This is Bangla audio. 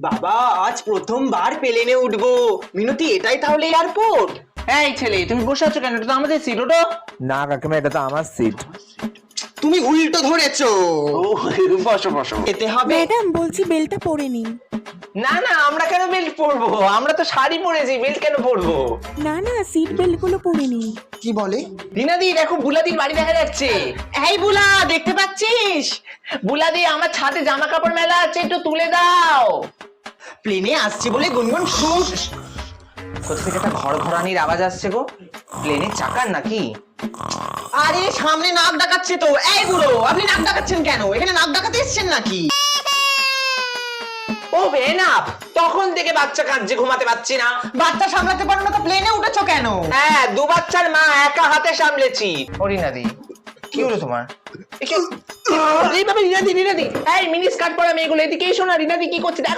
বাবা আজ প্রথমবার প্লেনে উঠবো। মিনতি এটাই তাহলে এয়ারপোর্ট? এই ছেলে, তুমি বসে আছো কেন? এটা তো আমাদের সিট, ওটা। না কাকিমা, এটা তো আমার সিট। তুমি উল্টো ধরেছো। বসো বসো। যেতে হবে। ম্যাডাম বলছি বেলটা পরে নিন। না না, আমরা কেন বেল্ট পরবো? আমরা তো শাড়ি পরেছি, বেল্ট কেন পরবো? না না, সিট বেল্ট গুলো পরে নিন। কি বলে? রিনাদি দেখো, বুলাদির বাড়ি দেখা যাচ্ছে। এই বুলা, দেখতে পাচ্ছিস? বুলাদি, আমার ছাদে জামা কাপড় মেলা আছে, একটু তুলে দাও। প্লেনে আসছে বলে গুনগুন শুস। কোথা থেকে একটা ঘরঘরানির আওয়াজ আসছে গো? প্লেনের চাকার নাকি? আরে সামনে নাক ডাকাচ্ছে তো। এই বুড়ো, আপনি নাক ডাকাচ্ছেন কেন? এখানে নাক ডাকাতে এসেছেন নাকি? ও বেনাপ, তখন থেকে বাচ্চা কাঁদছে, ঘুমাতে পারছি না। বাচ্চা সামলাতে পারো না তো প্লেনে উঠেছো কেন? হ্যাঁ, দু বাচ্চার মা, একা হাতে সামলেছি। ও রিনাদি, কি হলো তোমার? এই বাবা, রিনাদি রিনাদি, এই মিনি স্কার্ট পরা মেয়েগুলো এদিকে এসো না। রিনাদি কি করছে দেখো।